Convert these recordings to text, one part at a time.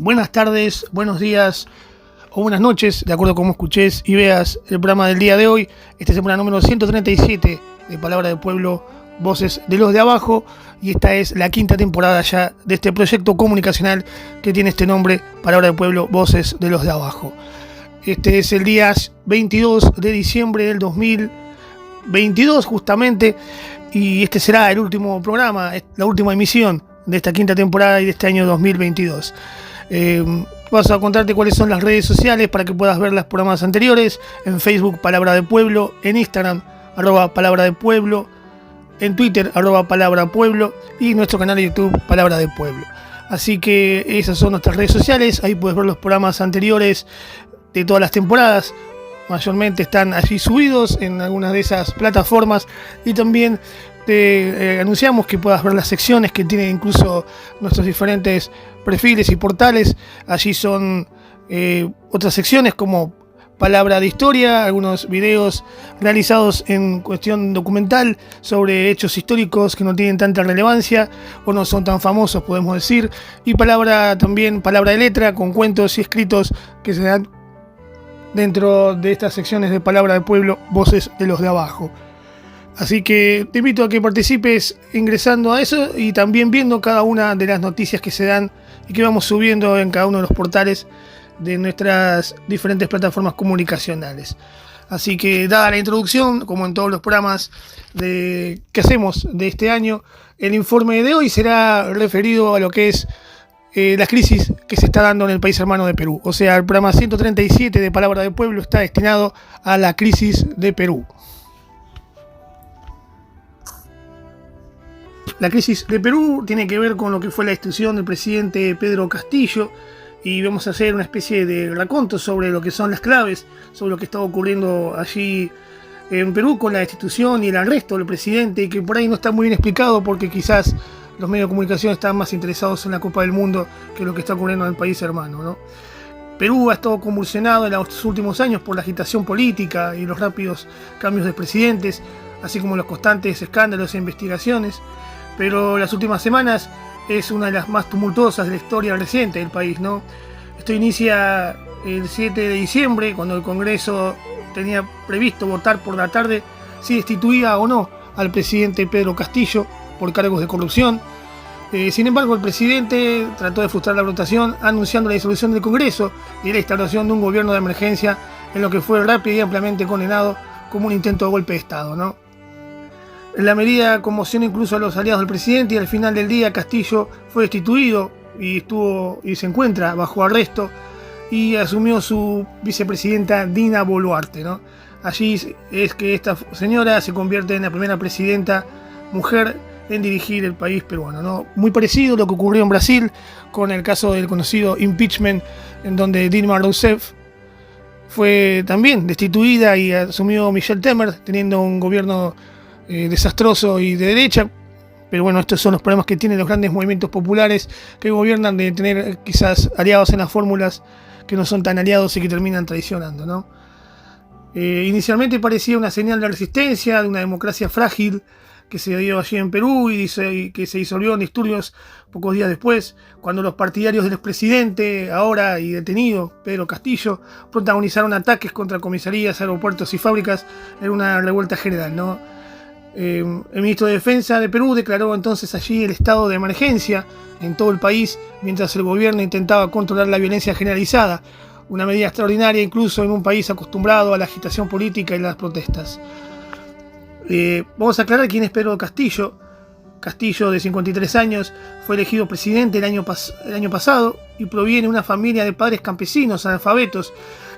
buenas tardes, buenos días o buenas noches, de acuerdo a cómo escuches y veas el programa del día de hoy. Este es el programa número 137 de Palabra del Pueblo, Voces de los de Abajo, y esta es la quinta temporada ya de este proyecto comunicacional que tiene este nombre, Palabra del Pueblo, Voces de los de Abajo. Este es el día 22 de diciembre del 2022 justamente, y este será el último programa, la última emisión de esta quinta temporada y de este año 2022. Vas a contarte cuáles son las redes sociales para que puedas ver los programas anteriores. En Facebook, Palabra de Pueblo. En Instagram, @Palabra de Pueblo. En Twitter, @Palabra Pueblo. Y nuestro canal de YouTube, Palabra de Pueblo. Así que esas son nuestras redes sociales. Ahí puedes ver los programas anteriores de todas las temporadas. Mayormente están allí subidos en algunas de esas plataformas. Y también te anunciamos que puedas ver las secciones que tienen incluso nuestros diferentes perfiles y portales. Allí son otras secciones como Palabra de Historia, algunos videos realizados en cuestión documental sobre hechos históricos que no tienen tanta relevancia o no son tan famosos, podemos decir, y también Palabra de Letra, con cuentos y escritos que se dan dentro de estas secciones de Palabra del Pueblo, Voces de los de Abajo. Así que te invito a que participes ingresando a eso y también viendo cada una de las noticias que se dan y que vamos subiendo en cada uno de los portales de nuestras diferentes plataformas comunicacionales. Así que, dada la introducción, como en todos los programas que hacemos de este año, el informe de hoy será referido a lo que es la crisis que se está dando en el país hermano de Perú. O sea, el programa 137 de Palabra del Pueblo está destinado a la crisis de Perú. La crisis de Perú tiene que ver con lo que fue la destitución del presidente Pedro Castillo, y vamos a hacer una especie de raconto sobre lo que son las claves, sobre lo que está ocurriendo allí en Perú con la destitución y el arresto del presidente, que por ahí no está muy bien explicado porque quizás los medios de comunicación están más interesados en la Copa del Mundo que lo que está ocurriendo en el país hermano, ¿no? Perú ha estado convulsionado en los últimos años por la agitación política y los rápidos cambios de presidentes, así como los constantes escándalos e investigaciones. Pero las últimas semanas es una de las más tumultuosas de la historia reciente del país, ¿no? Esto inicia el 7 de diciembre, cuando el Congreso tenía previsto votar por la tarde si destituía o no al presidente Pedro Castillo por cargos de corrupción. Sin embargo, el presidente trató de frustrar la votación anunciando la disolución del Congreso y la instalación de un gobierno de emergencia, en lo que fue rápido y ampliamente condenado como un intento de golpe de Estado, ¿no? La medida conmocionó incluso a los aliados del presidente y al final del día Castillo fue destituido y se encuentra bajo arresto, y asumió su vicepresidenta Dina Boluarte, ¿no? Allí es que esta señora se convierte en la primera presidenta mujer en dirigir el país peruano, ¿no? Muy parecido a lo que ocurrió en Brasil con el caso del conocido impeachment, en donde Dilma Rousseff fue también destituida y asumió Michel Temer, teniendo un gobierno desastroso y de derecha. Pero bueno, estos son los problemas que tienen los grandes movimientos populares que gobiernan, de tener quizás aliados en las fórmulas que no son tan aliados y que terminan traicionando, ¿no? Inicialmente parecía una señal de resistencia, de una democracia frágil que se dio allí en Perú y que se disolvió en disturbios pocos días después, cuando los partidarios del expresidente, ahora y detenido, Pedro Castillo, protagonizaron ataques contra comisarías, aeropuertos y fábricas en una revuelta general, ¿no? El ministro de Defensa de Perú declaró entonces allí el estado de emergencia en todo el país, mientras el gobierno intentaba controlar la violencia generalizada, una medida extraordinaria incluso en un país acostumbrado a la agitación política y las protestas. Vamos a aclarar quién es Pedro Castillo. Castillo, de 53 años, fue elegido presidente el año pasado y proviene de una familia de padres campesinos analfabetos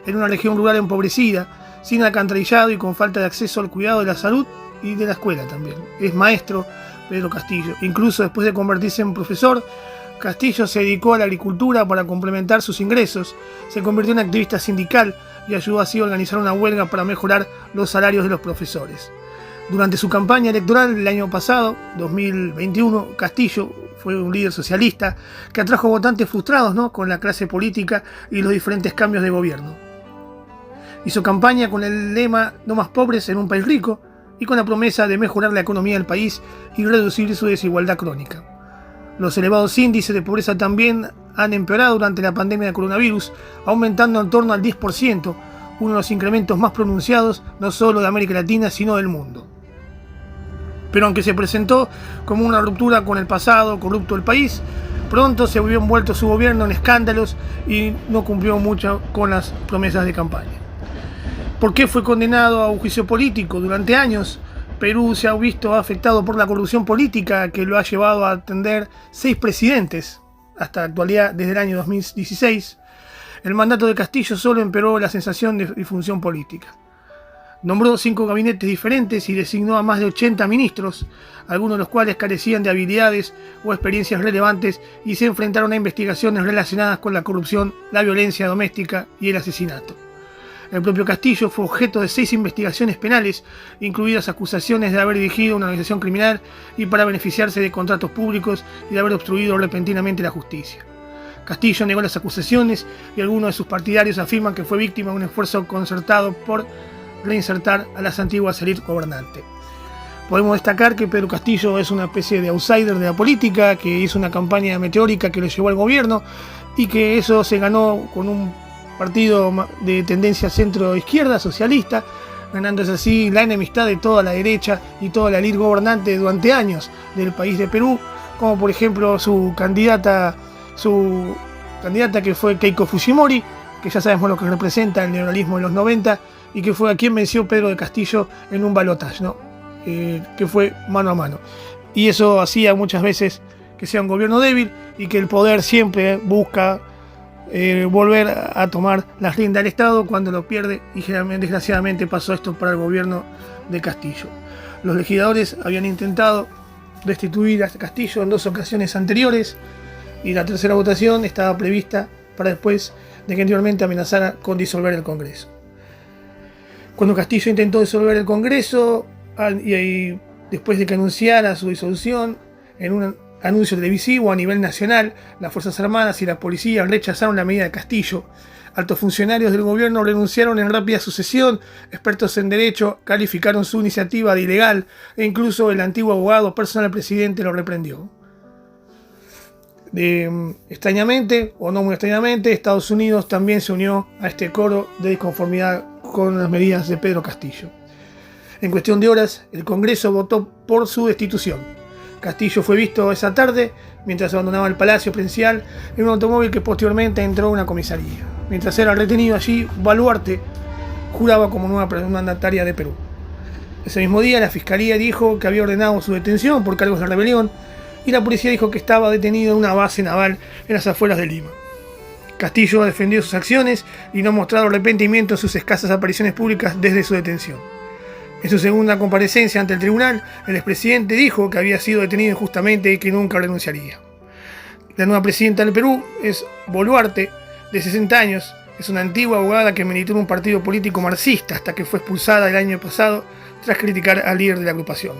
en una región rural empobrecida, sin alcantarillado y con falta de acceso al cuidado de la salud y de la escuela también. Es maestro Pedro Castillo. Incluso después de convertirse en profesor, Castillo se dedicó a la agricultura para complementar sus ingresos, se convirtió en activista sindical y ayudó así a organizar una huelga para mejorar los salarios de los profesores. Durante su campaña electoral el año pasado, 2021, Castillo fue un líder socialista que atrajo votantes frustrados, ¿no?, con la clase política y los diferentes cambios de gobierno. Hizo campaña con el lema "No más pobres en un país rico", y con la promesa de mejorar la economía del país y reducir su desigualdad crónica. Los elevados índices de pobreza también han empeorado durante la pandemia de coronavirus, aumentando en torno al 10%, uno de los incrementos más pronunciados no solo de América Latina, sino del mundo. Pero aunque se presentó como una ruptura con el pasado corrupto del país, pronto se vio envuelto su gobierno en escándalos y no cumplió mucho con las promesas de campaña. ¿Por qué fue condenado a un juicio político? Durante años, Perú se ha visto afectado por la corrupción política que lo ha llevado a atender 6 presidentes hasta la actualidad desde el año 2016. El mandato de Castillo solo empeoró la sensación de disfunción política. Nombró 5 gabinetes diferentes y designó a más de 80 ministros, algunos de los cuales carecían de habilidades o experiencias relevantes y se enfrentaron a investigaciones relacionadas con la corrupción, la violencia doméstica y el asesinato. El propio Castillo fue objeto de 6 investigaciones penales, incluidas acusaciones de haber dirigido una organización criminal y para beneficiarse de contratos públicos y de haber obstruido repentinamente la justicia. Castillo negó las acusaciones y algunos de sus partidarios afirman que fue víctima de un esfuerzo concertado por reinsertar a las antiguas élites gobernantes. Podemos destacar que Pedro Castillo es una especie de outsider de la política, que hizo una campaña meteórica que lo llevó al gobierno y que eso se ganó con un partido de tendencia centro-izquierda, socialista, ganándose así la enemistad de toda la derecha y toda la élite gobernante durante años del país de Perú, como por ejemplo su candidata que fue Keiko Fujimori, que ya sabemos lo que representa el neoliberalismo de los 90, y que fue a quien venció Pedro de Castillo en un balotaje, ¿no? Que fue mano a mano. Y eso hacía muchas veces que sea un gobierno débil y que el poder siempre busca volver a tomar las riendas del Estado cuando lo pierde, y generalmente, desgraciadamente, pasó esto para el gobierno de Castillo. Los legisladores habían intentado destituir a Castillo en 2 ocasiones anteriores y la tercera votación estaba prevista para después de que anteriormente amenazara con disolver el Congreso. Cuando Castillo intentó disolver el Congreso, y después de que anunciara su disolución en un anuncio televisivo a nivel nacional, las Fuerzas Armadas y la policía rechazaron la medida de Castillo. Altos funcionarios del gobierno renunciaron en rápida sucesión, expertos en derecho calificaron su iniciativa de ilegal e incluso el antiguo abogado personal del presidente lo reprendió. Extrañamente, o no muy extrañamente, Estados Unidos también se unió a este coro de disconformidad con las medidas de Pedro Castillo. En cuestión de horas, el Congreso votó por su destitución. Castillo fue visto esa tarde mientras abandonaba el Palacio Presidencial en un automóvil que posteriormente entró a una comisaría. Mientras era retenido allí, Boluarte juraba como nueva mandataria de Perú. Ese mismo día, la Fiscalía dijo que había ordenado su detención por cargos de rebelión y la policía dijo que estaba detenido en una base naval en las afueras de Lima. Castillo ha defendido sus acciones y no ha mostrado arrepentimiento en sus escasas apariciones públicas desde su detención. En su segunda comparecencia ante el tribunal, el expresidente dijo que había sido detenido injustamente y que nunca renunciaría. La nueva presidenta del Perú es Boluarte, de 60 años. Es una antigua abogada que militó en un partido político marxista hasta que fue expulsada el año pasado tras criticar al líder de la agrupación.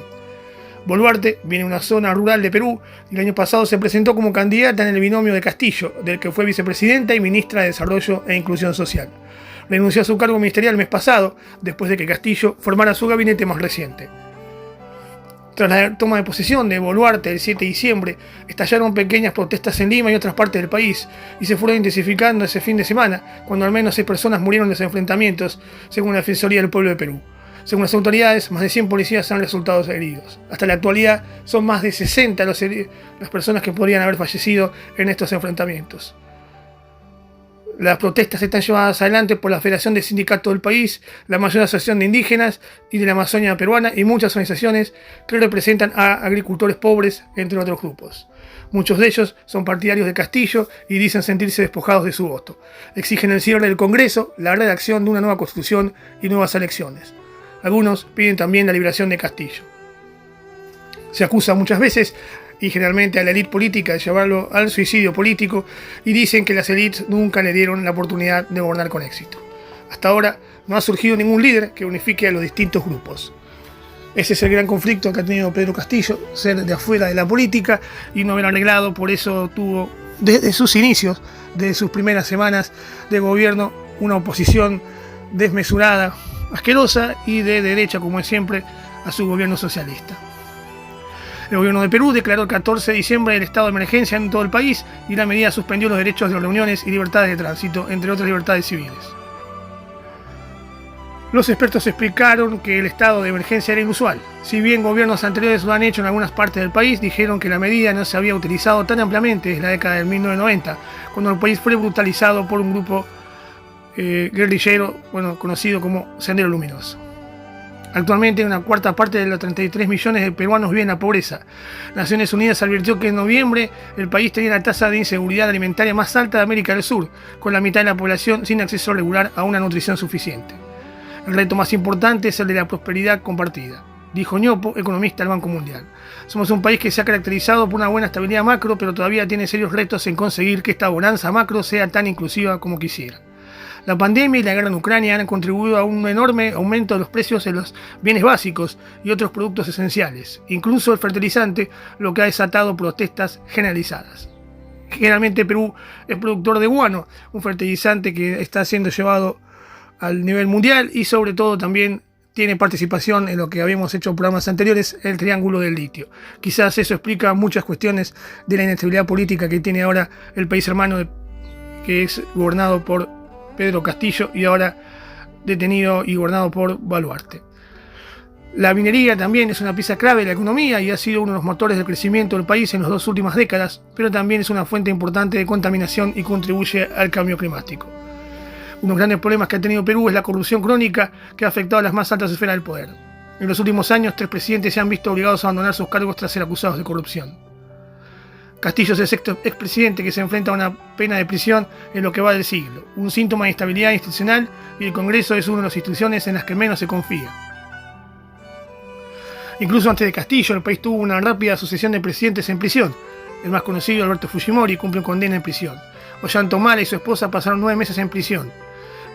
Boluarte viene de una zona rural de Perú y el año pasado se presentó como candidata en el binomio de Castillo, del que fue vicepresidenta y ministra de Desarrollo e Inclusión Social. Renunció a su cargo ministerial el mes pasado, después de que Castillo formara su gabinete más reciente. Tras la toma de posesión de Boluarte el 7 de diciembre, estallaron pequeñas protestas en Lima y otras partes del país, y se fueron intensificando ese fin de semana, cuando al menos 6 personas murieron en los enfrentamientos, según la Defensoría del Pueblo de Perú. Según las autoridades, más de 100 policías han resultado heridos. Hasta la actualidad, son más de 60 las personas que podrían haber fallecido en estos enfrentamientos. Las protestas están llevadas adelante por la Federación de Sindicatos del país, la mayor asociación de indígenas y de la Amazonia peruana y muchas organizaciones que representan a agricultores pobres, entre otros grupos. Muchos de ellos son partidarios de Castillo y dicen sentirse despojados de su voto. Exigen el cierre del Congreso, la redacción de una nueva constitución y nuevas elecciones. Algunos piden también la liberación de Castillo. Se acusa muchas veces y generalmente a la élite política de llevarlo al suicidio político y dicen que las élites nunca le dieron la oportunidad de gobernar con éxito. Hasta ahora no ha surgido ningún líder que unifique a los distintos grupos. Ese es el gran conflicto que ha tenido Pedro Castillo, ser de afuera de la política y no haber arreglado, por eso tuvo desde sus inicios, desde sus primeras semanas de gobierno, una oposición desmesurada, asquerosa y de derecha, como es siempre, a su gobierno socialista. El gobierno de Perú declaró el 14 de diciembre el estado de emergencia en todo el país y la medida suspendió los derechos de reuniones y libertades de tránsito, entre otras libertades civiles. Los expertos explicaron que el estado de emergencia era inusual. Si bien gobiernos anteriores lo han hecho en algunas partes del país, dijeron que la medida no se había utilizado tan ampliamente desde la década de 1990, cuando el país fue brutalizado por un grupo guerrillero, conocido como Sendero Luminoso. Actualmente una cuarta parte de los 33 millones de peruanos viven en la pobreza. Naciones Unidas advirtió que en noviembre el país tenía la tasa de inseguridad alimentaria más alta de América del Sur, con la mitad de la población sin acceso regular a una nutrición suficiente. El reto más importante es el de la prosperidad compartida, dijo Ñopo, economista del Banco Mundial. Somos un país que se ha caracterizado por una buena estabilidad macro, pero todavía tiene serios retos en conseguir que esta bonanza macro sea tan inclusiva como quisiera. La pandemia y la guerra en Ucrania han contribuido a un enorme aumento de los precios de los bienes básicos y otros productos esenciales, incluso el fertilizante, lo que ha desatado protestas generalizadas. Generalmente Perú es productor de guano, un fertilizante que está siendo llevado al nivel mundial y sobre todo también tiene participación en lo que habíamos hecho en programas anteriores, el triángulo del litio. Quizás eso explica muchas cuestiones de la inestabilidad política que tiene ahora el país hermano que es gobernado por Pedro Castillo y ahora detenido y gobernado por Baluarte. La minería también es una pieza clave de la economía y ha sido uno de los motores del crecimiento del país en las 2 últimas décadas, pero también es una fuente importante de contaminación y contribuye al cambio climático. Uno de los grandes problemas que ha tenido Perú es la corrupción crónica que ha afectado a las más altas esferas del poder. En los últimos años, 3 presidentes se han visto obligados a abandonar sus cargos tras ser acusados de corrupción. Castillo es el 6º expresidente que se enfrenta a una pena de prisión en lo que va del siglo, un síntoma de instabilidad institucional, y el Congreso es una de las instituciones en las que menos se confía. Incluso antes de Castillo, el país tuvo una rápida sucesión de presidentes en prisión. El más conocido, Alberto Fujimori, cumple condena en prisión. Ollanta Humala y su esposa pasaron 9 meses en prisión.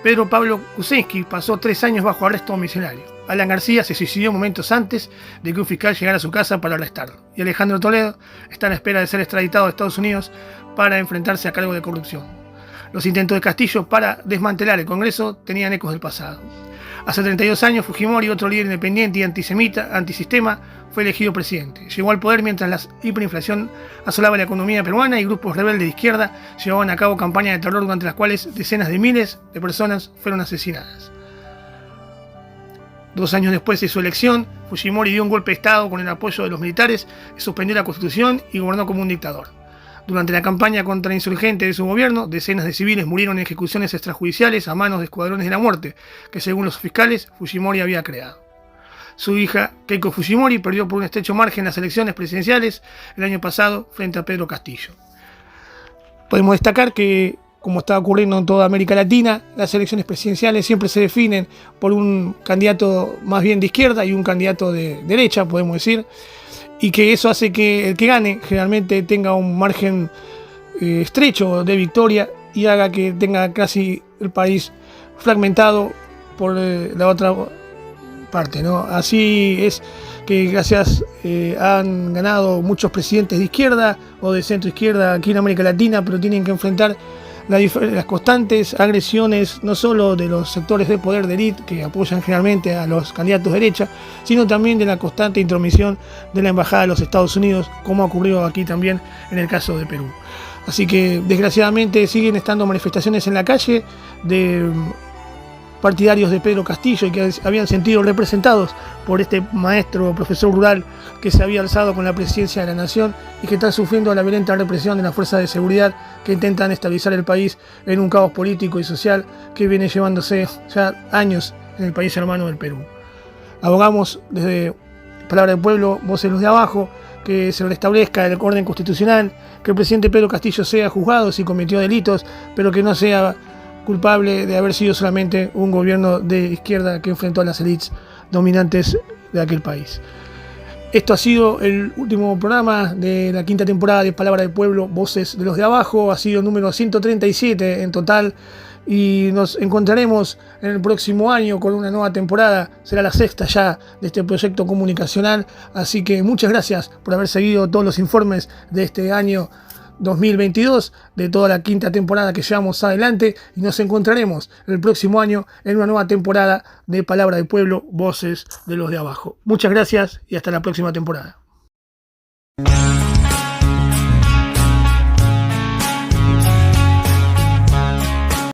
Pedro Pablo Kuczynski pasó 3 años bajo arresto domiciliario. Alan García se suicidó momentos antes de que un fiscal llegara a su casa para arrestarlo. Y Alejandro Toledo está a la espera de ser extraditado a Estados Unidos para enfrentarse a cargo de corrupción. Los intentos de Castillo para desmantelar el Congreso tenían ecos del pasado. Hace 32 años, Fujimori, otro líder independiente y antisistema, fue elegido presidente. Llegó al poder mientras la hiperinflación asolaba la economía peruana y grupos rebeldes de izquierda llevaban a cabo campañas de terror durante las cuales decenas de miles de personas fueron asesinadas. 2 años después de su elección, Fujimori dio un golpe de Estado con el apoyo de los militares, suspendió la Constitución y gobernó como un dictador. Durante la campaña contrainsurgente de su gobierno, decenas de civiles murieron en ejecuciones extrajudiciales a manos de escuadrones de la muerte, que según los fiscales, Fujimori había creado. Su hija, Keiko Fujimori, perdió por un estrecho margen las elecciones presidenciales el año pasado frente a Pedro Castillo. Podemos destacar que, como está ocurriendo en toda América Latina, las elecciones presidenciales siempre se definen por un candidato más bien de izquierda y un candidato de derecha, podemos decir, y que eso hace que el que gane generalmente tenga un margen estrecho de victoria y haga que tenga casi el país fragmentado por la otra parte, ¿no? Así es que gracias han ganado muchos presidentes de izquierda o de centro izquierda aquí en América Latina, pero tienen que enfrentar las constantes agresiones no solo de los sectores de poder de élite que apoyan generalmente a los candidatos de derecha, sino también de la constante intromisión de la Embajada de los Estados Unidos, como ha ocurrido aquí también en el caso de Perú. Así que desgraciadamente siguen estando manifestaciones en la calle de partidarios de Pedro Castillo y que habían sentido representados por este maestro, profesor rural que se había alzado con la presidencia de la nación y que están sufriendo la violenta represión de las fuerzas de seguridad que intentan estabilizar el país en un caos político y social que viene llevándose ya años en el país hermano del Perú. Abogamos desde Palabra del Pueblo, Voces de los de Abajo, que se restablezca el orden constitucional, que el presidente Pedro Castillo sea juzgado si cometió delitos, pero que no sea culpable de haber sido solamente un gobierno de izquierda que enfrentó a las élites dominantes de aquel país. Esto ha sido el último programa de la 5ª temporada de Palabra del Pueblo, Voces de los de Abajo. Ha sido el número 137 en total y nos encontraremos en el próximo año con una nueva temporada. Será la 6ª ya de este proyecto comunicacional. Así que muchas gracias por haber seguido todos los informes de este año 2022, de toda la 5ª temporada que llevamos adelante, y nos encontraremos el próximo año en una nueva temporada de Palabra del Pueblo, Voces de los de Abajo. Muchas gracias y hasta la próxima temporada. Thank